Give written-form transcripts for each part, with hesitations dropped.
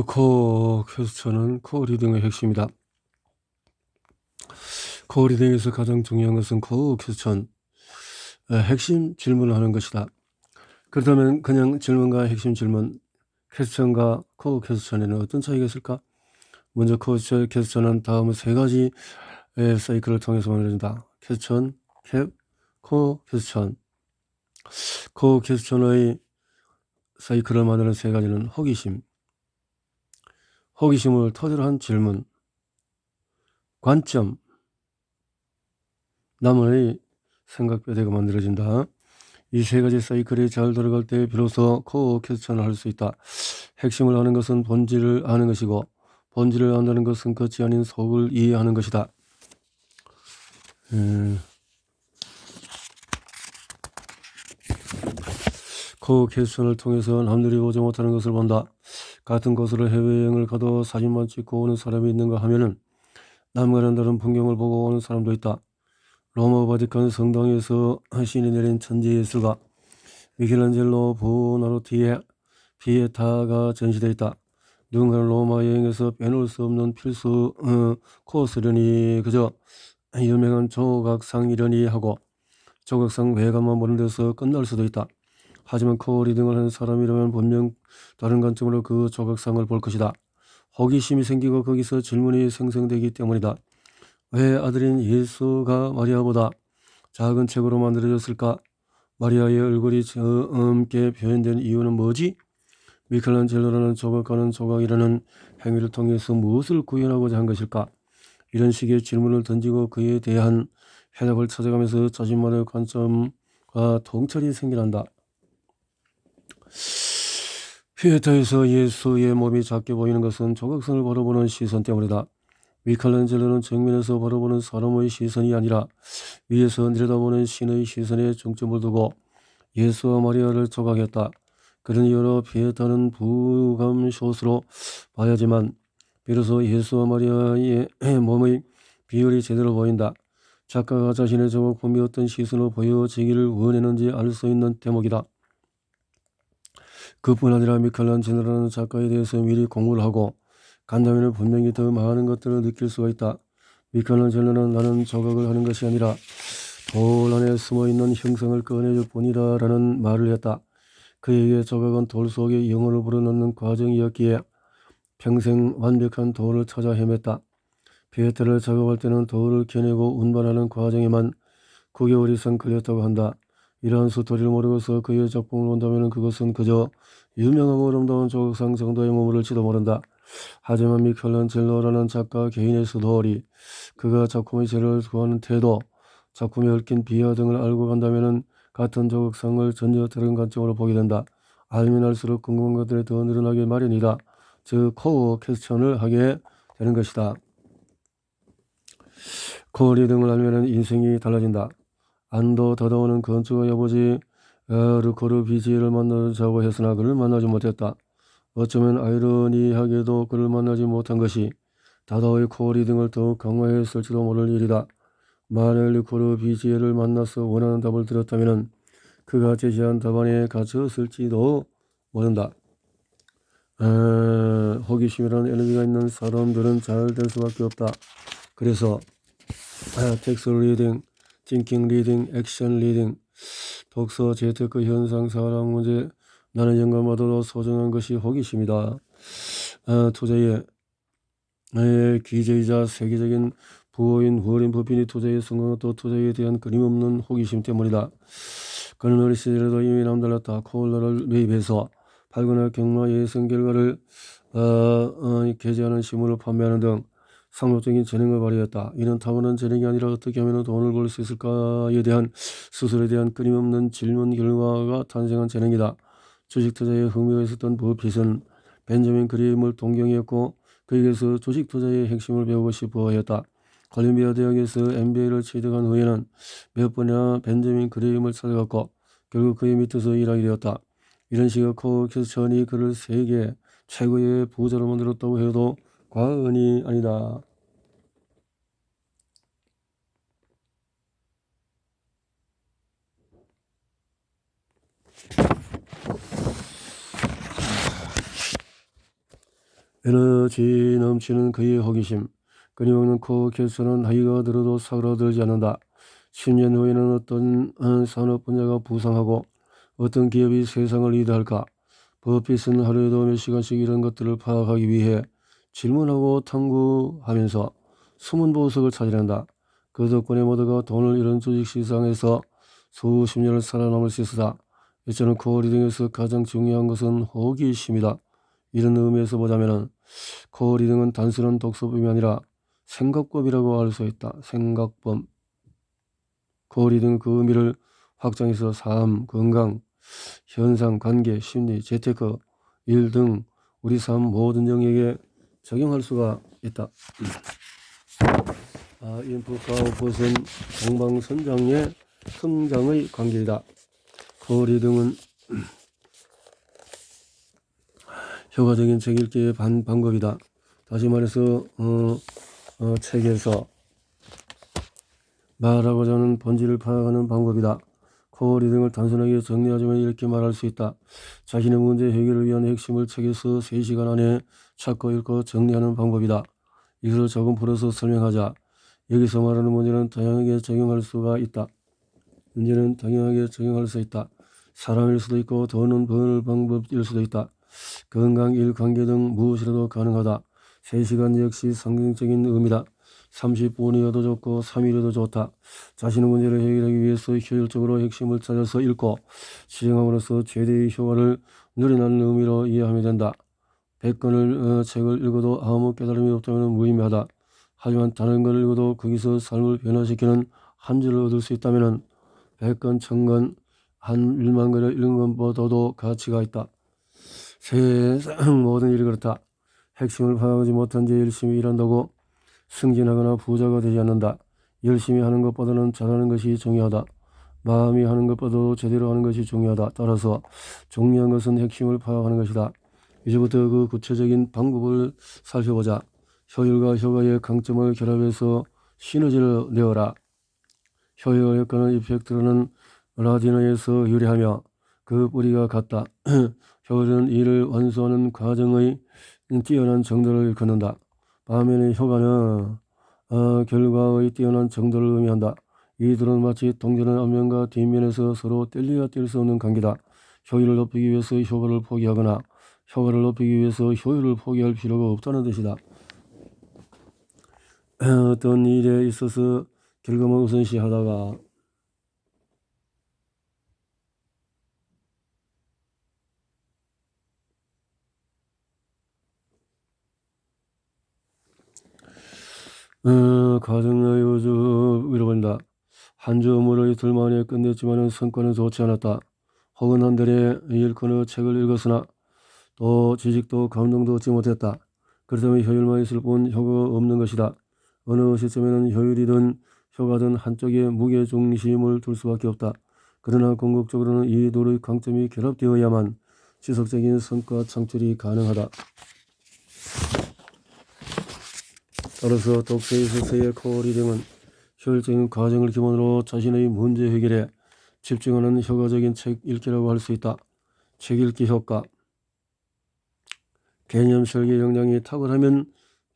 코어 퀘스천은 코어 리딩의 핵심이다. 코어 리딩에서 가장 중요한 것은 코어 퀘스천, 핵심 질문을 하는 것이다. 그렇다면 그냥 질문과 핵심 질문, 퀘스천과 코어 퀘스천에는 어떤 차이가 있을까? 먼저 코어 퀘스천은 다음 세 가지 사이클을 통해서 만들어진다. 퀘스천, 캡, 코어 퀘스천. 코어 퀘스천의 사이클을 만드는 세 가지는 호기심, 호기심을 토대로 한 질문, 관점, 나만의 생각뼈대가 만들어진다. 이 세 가지 사이클이 잘 돌아갈 때 비로소 코어 퀘스천을 할 수 있다. 핵심을 아는 것은 본질을 아는 것이고, 본질을 안다는 것은 겉이 아닌 속을 이해하는 것이다. 코어 퀘스천을 통해서 남들이 보지 못하는 것을 본다. 같은 곳으로 해외여행을 가도 사진만 찍고 오는 사람이 있는가 하면은 남과는 다른 풍경을 보고 오는 사람도 있다. 로마 바티칸 성당에서 신이 내린 천지예술가 미켈란젤로 부나로티의 피에타가 전시되어 있다. 누군가는 로마 여행에서 빼놓을 수 없는 필수 코스려니 그저 유명한 조각상이려니 하고 조각상 외관만 보는 데서 끝날 수도 있다. 하지만 코어 리딩을 하는 사람이라면 분명 다른 관점으로 그 조각상을 볼 것이다. 호기심이 생기고 거기서 질문이 생성되기 때문이다. 왜 아들인 예수가 마리아보다 작은 책으로 만들어졌을까? 마리아의 얼굴이 젊게 표현된 이유는 뭐지? 미켈란젤로라는 조각가는 조각이라는 행위를 통해서 무엇을 구현하고자 한 것일까? 이런 식의 질문을 던지고 그에 대한 해답을 찾아가면서 자신만의 관점과 통찰이 생겨난다. 피에타에서 예수의 몸이 작게 보이는 것은 조각상을 바라보는 시선 때문이다. 미켈란젤로는 정면에서 바라보는 사람의 시선이 아니라 위에서 내려다보는 신의 시선에 중점을 두고 예수와 마리아를 조각했다. 그런 이유로 피에타는 부감숏으로 봐야지만 비로소 예수와 마리아의 몸의 비율이 제대로 보인다. 작가가 자신의 작품이 어떤 시선으로 보여지기를 원했는지 알 수 있는 대목이다. 그뿐 아니라 미켈란젤로라는 작가에 대해서 미리 공부를 하고 간다면 분명히 더 많은 것들을 느낄 수가 있다. 미켈란젤로는 나는 조각을 하는 것이 아니라 돌 안에 숨어있는 형상을 꺼내줄 뿐이다 라는 말을 했다. 그에게 조각은 돌 속에 영혼을 불어넣는 과정이었기에 평생 완벽한 돌을 찾아 헤맸다. 피에타를 작업할 때는 돌을 겨내고 운반하는 과정에만 9개월 이상 걸렸다고 한다. 이러한 스토리를 모르고서 그의 작품을 본다면 그것은 그저 유명하고 아름다운 조각상 정도의 머무를지도 모른다. 하지만 미켈란젤로라는 작가 개인의 스토리, 그가 작품의 재료를 구하는 태도, 작품에 얽힌 비하 등을 알고 간다면 같은 조각상을 전혀 다른 관점으로 보게 된다. 알면 알수록 궁금한 것들이 더 늘어나게 마련이다. 즉 코어 퀘스천을 하게 되는 것이다. 코어 리딩을 알면 인생이 달라진다. 안도 다다오는 건축의 아버지 르코르 비지에를 만나자고 했으나 그를 만나지 못했다. 어쩌면 아이러니하게도 그를 만나지 못한 것이 다다오의 코어 리딩을 더욱 강화했을지도 모를 일이다. 만일 르코르 비지에를 만나서 원하는 답을 들었다면 그가 제시한 답안에 갇혔을지도 모른다. 호기심이라는 에너지가 있는 사람들은 잘 될 수밖에 없다. 그래서 텍스트 리딩, 띵킹 리딩, 액션 리딩, 독서, 재테크, 현상, 사람 문제, 나는 영감보다도 소중한 것이 호기심이다. 투자의 기재이자 세계적인 부호인 워렌 버핏이 투자에 성공한 또 투자에 대한 끊임없는 호기심 때문이다. 그는 어린 시절에도 이미 남달랐다. 코올라를 매입해서 팔거나 경마 예상 결과를 게재하는 신문을 판매하는 등 상업적인 재능을 발휘했다. 이는 타고난 재능이 아니라 어떻게 하면 돈을 벌 수 있을까에 대한 스스로에 대한 끊임없는 질문 결과가 탄생한 재능이다. 주식 투자에 흥미가 있었던 버핏은 벤저민 그레임을 동경했고 그에게서 주식 투자의 핵심을 배우고 싶어 했다. 콜ум비아 대학에서 MBA를 취득한 후에는 몇 번이나 벤저민 그레임을 찾아갔고 결국 그의 밑에서 일하게 되었다. 이런 식의 코어 퀘스천이 그를 세계 최고의 부자로 만들었다고 해도 과언이 아니다. 에너지 넘치는 그의 호기심, 끊임없는 코 개수는 나이가 들어도 사그라들지 않는다. 10년 후에는 어떤 산업 분야가 부상하고 어떤 기업이 세상을 리드할까? 버핏은 하루에도 몇 시간씩 이런 것들을 파악하기 위해 질문하고 탐구하면서 숨은 보석을 찾아낸다. 그 덕분에 모두가 돈을 잃은 주식시장에서 수십 년을 살아남을 수 있었다. 이처럼 코어리딩에서 가장 중요한 것은 호기심이다. 이런 의미에서 보자면 코어리딩은 단순한 독서법이 아니라 생각법이라고 할 수 있다. 생각법. 코어리딩은 그 의미를 확장해서 삶, 건강, 현상, 관계, 심리, 재테크, 일 등 우리 삶 모든 영역에 적용할 수가 있다. 인풋과 아웃풋은 동방선장의 성장의 관계이다. 코어리딩은 효과적인 책 읽기의 방법이다. 다시 말해서 책에서 말하고자 하는 본질을 파악하는 방법이다. 코어리딩을 단순하게 정리하자면 이렇게 말할 수 있다. 자신의 문제 해결을 위한 핵심을 책에서 3시간 안에 찾고 읽고 정리하는 방법이다. 이것을 조금 풀어서 설명하자. 여기서 말하는 문제는 다양하게 적용할 수가 있다. 문제는 다양하게 적용할 수 있다. 사람일 수도 있고 돈은 버는 방법일 수도 있다. 건강, 일, 관계 등 무엇이라도 가능하다. 3시간 역시 상징적인 의미다. 30분이어도 좋고 3일이어도 좋다. 자신의 문제를 해결하기 위해서 효율적으로 핵심을 찾아서 읽고 실행함으로써 최대의 효과를 누리는 의미로 이해하면 된다. 100권을 책을 읽어도 아무 깨달음이 없다면 무의미하다. 하지만 다른 걸 읽어도 거기서 삶을 변화시키는 한 줄을 얻을 수 있다면 100권, 1000권, 한 1만 권을 읽는 것보다도 가치가 있다. 세상 모든 일이 그렇다. 핵심을 파악하지 못한 채 열심히 일한다고 승진하거나 부자가 되지 않는다. 열심히 하는 것보다는 잘하는 것이 중요하다. 마음이 하는 것보다도 제대로 하는 것이 중요하다. 따라서 중요한 것은 핵심을 파악하는 것이다. 이제부터 그 구체적인 방법을 살펴보자. 효율과 효과의 강점을 결합해서 시너지를 내어라. 효율과 효과는 이펙트로는 라틴어에서 유래하며 그 뿌리가 같다. 효율은 일을 완수하는 과정의 뛰어난 정도를 일컫는다. 반면에 효과는 결과의 뛰어난 정도를 의미한다. 이 둘은 마치 동전의 앞면과 뒷면에서 서로 뗄래야 뗄 수 없는 관계다. 효율을 높이기 위해서 효과를 포기하거나 효과를 높이기 위해서 효율을 포기할 필요가 없다는 뜻이다. 어떤 일에 있어서 결과만 우선시하다가 과정의 요주위로 본다. 한 주 업무를 이틀 만에 끝냈지만 성과는 좋지 않았다. 혹은 한 달에 일권의 책을 읽었으나 또 지식도 감동도 얻지 못했다. 그렇다면 효율만 있을 뿐 효과가 없는 것이다. 어느 시점에는 효율이든 효과든 한쪽에 무게중심을 둘 수밖에 없다. 그러나 궁극적으로는 이 둘의 강점이 결합되어야만 지속적인 성과 창출이 가능하다. 따라서 독서에 있어서의 코어리딩은 효율적인 과정을 기본으로 자신의 문제 해결에 집중하는 효과적인 책 읽기라고 할 수 있다. 책 읽기 효과. 개념 설계 역량이 탁월하면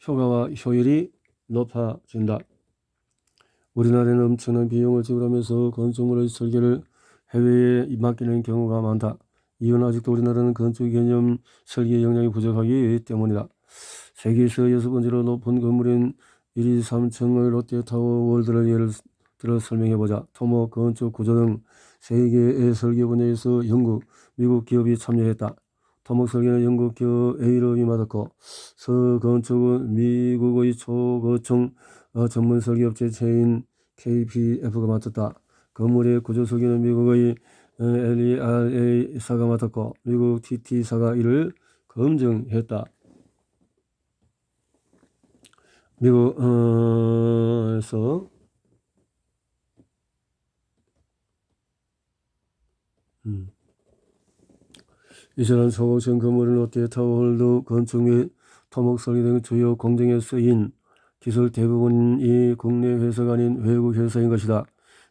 효과와 효율이 높아진다. 우리나라에는 엄청난 비용을 지불하면서 건축물의 설계를 해외에 맡기는 경우가 많다. 이유는 아직도 우리나라는 건축 개념 설계 역량이 부족하기 때문이다. 세계에서 6번째로 높은 건물인 1, 2, 3층의 롯데타워 월드를 예를 들어 설명해보자. 토목, 건축, 구조 등 세계의 설계 분야에서 영국, 미국 기업이 참여했다. 토목 설계는 영국 기업 A름이 맡았고 서건축은 미국의 초고층 전문 설계업체 체인 KPF가 맡았다. 건물의 구조 설계는 미국의 LERA사가 맡았고 미국 TT사가 이를 검증했다. 미국에서 이처럼 초고층 건물은 롯데타워 홀드 건축 및 토목 설계 등 주요 공정에 쓰인 기술 대부분이 국내 회사가 아닌 외국 회사인 것이다.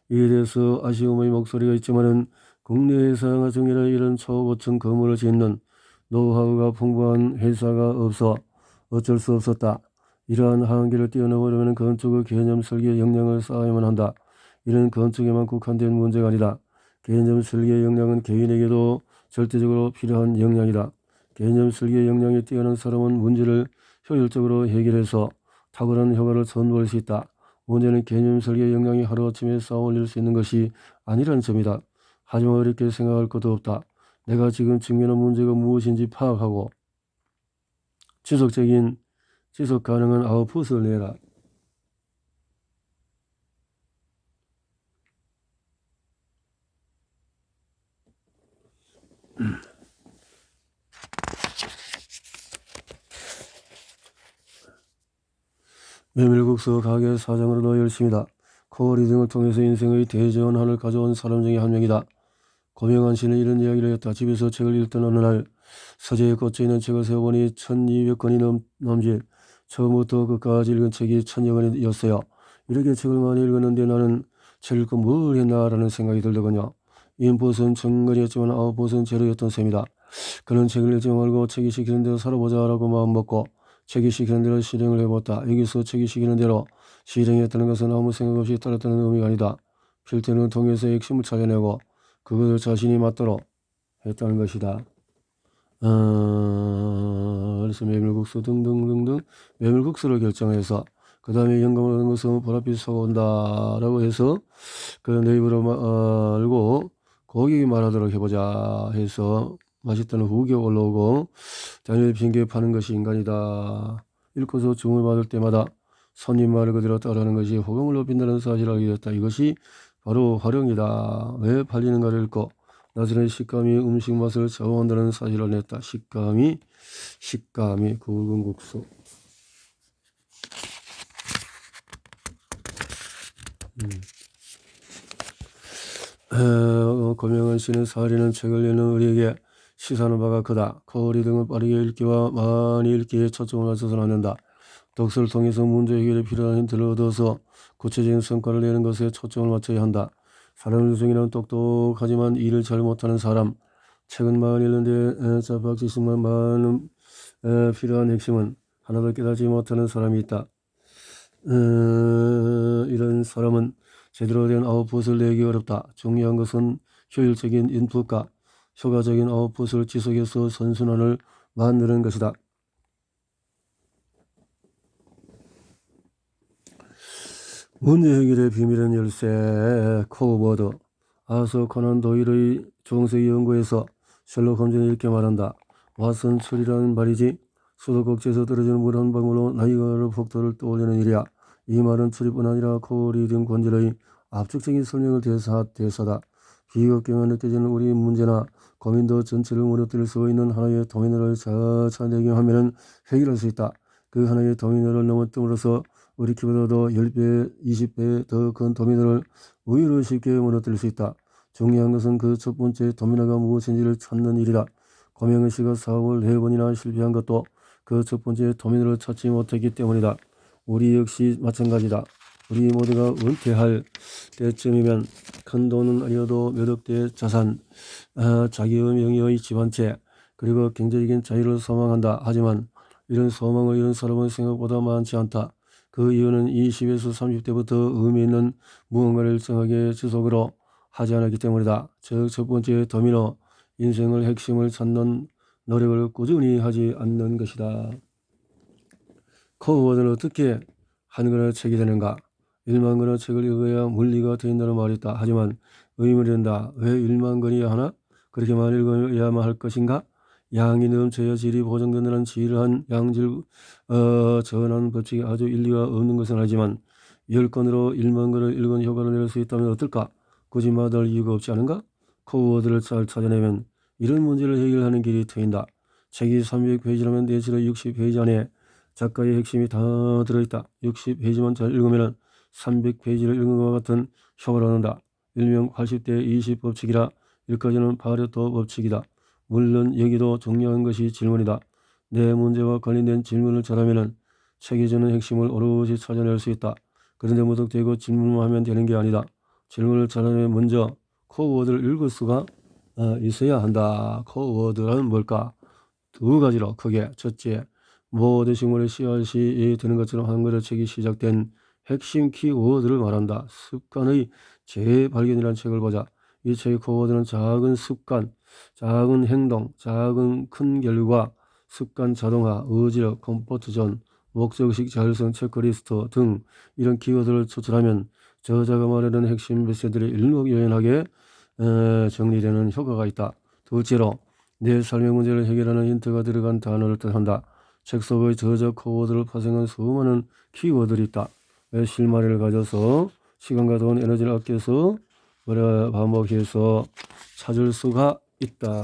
이에 대해서 아쉬움의 목소리가 있지만은 국내 회사 중에는 이런 초고층 건물을 짓는 노하우가 풍부한 회사가 없어 어쩔 수 없었다. 이러한 한계를 뛰어넘으려면 건축의 개념 설계의 역량을 쌓아야만 한다. 이는 건축에만 국한된 문제가 아니다. 개념 설계의 역량은 개인에게도 절대적으로 필요한 역량이다. 개념 설계의 역량이 뛰어난 사람은 문제를 효율적으로 해결해서 탁월한 효과를 선보일 수 있다. 문제는 개념 설계의 역량이 하루아침에 쌓아올릴 수 있는 것이 아니라는 점이다. 하지만 어렵게 생각할 것도 없다. 내가 지금 직면한 문제가 무엇인지 파악하고 지속 가능한 아웃풋을 내라. 메밀국수 가게 사장으로도 열심이다. 코어리딩을 통해서 인생의 대전환을 가져온 사람 중에 한 명이다. 고명한 씨는 이런 이야기를 했다. 집에서 책을 읽던 어느 날 서재에 꽂혀있는 책을 세어보니 1200권이 넘질 처음부터 끝까지 읽은 책이 1000여 권이었어요. 이렇게 책을 많이 읽었는데 나는 책 읽고 뭘 했나라는 생각이 들더군요. 인풋은 정글이었지만 아웃풋은 제로였던 셈이다. 그는 책을 읽지 말고 책이 시키는 대로 살아보자라고 마음먹고 책이 시키는 대로 실행을 해봤다. 여기서 책이 시키는 대로 실행했다는 것은 아무 생각 없이 따랐다는 의미가 아니다. 필터는 통해서 핵심을 찾아내고 그것을 자신이 맞도록 했다는 것이다. 그래서 메밀국수 등등등등 메밀국수를 결정해서 그 다음에 영감을 얻은 것은 보랏빛 솟아온다라고 해서 그 네이버로 알고 고객이 말하도록 해보자 해서 맛있다는 후기가 올라오고 당연히 핑계 파는 것이 인간이다. 읽고서 주문을 받을 때마다 손님 말을 그대로 따르는 것이 호감을 높인다는 사실을 알게 됐다. 이것이 바로 활용이다. 왜 팔리는가를 읽고 나중에 식감이 음식 맛을 좌우한다는 사실을 냈다. 식감이 굵은 국수. 고명한 씨는 사리는 책을 내는 우리에게 시사하는 바가 크다. 거리 등을 빠르게 읽기와 많이 읽기에 초점을 맞춰서는 안 된다. 독서를 통해서 문제 해결에 필요한 힌트를 얻어서 구체적인 성과를 내는 것에 초점을 맞춰야 한다. 사람 중에는 똑똑하지만 일을 잘 못하는 사람, 책은 많이 읽는데 자박지식만 많은 필요한 핵심은 하나도 깨닫지 못하는 사람이 있다. 이런 사람은 제대로 된 아웃풋을 내기 어렵다. 중요한 것은 효율적인 인풋과 효과적인 아웃풋을 지속해서 선순환을 만드는 것이다. 문제 해결의 비밀은 열쇠. 코어워드. 아서 코난 도일의 중세 연구에서 셜록 홈즈는 이렇게 말한다. 왓슨 처리라는 말이지. 수도꼭지에서 떨어지는 물 한 방울로 나이가라 폭도를 떠올리는 일이야. 이 말은 추리뿐 아니라 코어리딩 권질의 압축적인 설명을 대사다. 비겁게만 느껴지는 우리 문제나 고민도 전체를 무너뜨릴 수 있는 하나의 도미노를 찾아내기하면 해결할 수 있다. 그 하나의 도미노를 넘어뜨림으로써 우리 키보다도 10배, 20배 더 큰 도미노를 의외로 쉽게 무너뜨릴 수 있다. 중요한 것은 그 첫 번째 도미노가 무엇인지를 찾는 일이다. 고명은 씨가 사업을 4번이나 실패한 것도 그 첫 번째 도미노를 찾지 못했기 때문이다. 우리 역시 마찬가지다. 우리 모두가 은퇴할 때쯤이면 큰 돈은 아니어도 몇 억대의 자산, 자기의 명예의 집안채, 그리고 경제적인 자유를 소망한다. 하지만 이런 소망을 이룬 사람은 생각보다 많지 않다. 그 이유는 20에서 30대부터 의미 있는 무언가를 일정하게 지속으로 하지 않았기 때문이다. 즉 첫 번째 도미노, 인생의 핵심을 찾는 노력을 꾸준히 하지 않는 것이다. 코어워드는 어떻게 한 권의 책이 되는가? 1만 권의 책을 읽어야 물리가 된다는 말이 있다. 하지만 의문이 든다. 왜 1만 권이야 하나? 그렇게만 읽어야만 할 것인가? 양이 넘쳐야 질이 보정된다는 지루한 양질 전환 법칙이 아주 일리가 없는 것은 아니지만 10권으로 1만 권을 읽은 효과를 낼 수 있다면 어떨까? 굳이 마다할 이유가 없지 않은가? 코어워드를 잘 찾아내면 이런 문제를 해결하는 길이 트인다. 책이 300페이지라면 내실의 60페이지 안에 작가의 핵심이 다 들어있다. 60페이지만 잘 읽으면 300페이지를 읽은 것과 같은 효과를 얻는다. 일명 80대 20 법칙이라 여기까지는 파레토 법칙이다. 물론 여기도 중요한 것이 질문이다. 내 문제와 관련된 질문을 잘하면 책이 주는 핵심을 오롯이 찾아낼 수 있다. 그런데 무턱대고 질문만 하면 되는 게 아니다. 질문을 잘하려면 먼저 코어워드를 읽을 수가 있어야 한다. 코어워드는 뭘까? 두 가지로 크게. 첫째, 모든 식물의 씨앗이 되는 것처럼 한글의 책이 시작된 핵심 키워드를 말한다. 습관의 재발견이라는 책을 보자. 이 책의 키워드는 작은 습관, 작은 행동, 작은 큰 결과, 습관 자동화, 의지력, 컴포트존, 목적식 자율성 체크리스트 등 이런 키워드를 추출하면 저자가 말하는 핵심 메시지들이 일목요연하게 정리되는 효과가 있다. 둘째로 내 삶의 문제를 해결하는 힌트가 들어간 단어를 뜻한다. 책 속의 저자 키워드를 파생한 수많은 키워드들이 있다. 실마리를 가져서 시간과 돈, 에너지를 아껴서 반복해서 찾을 수가 있다.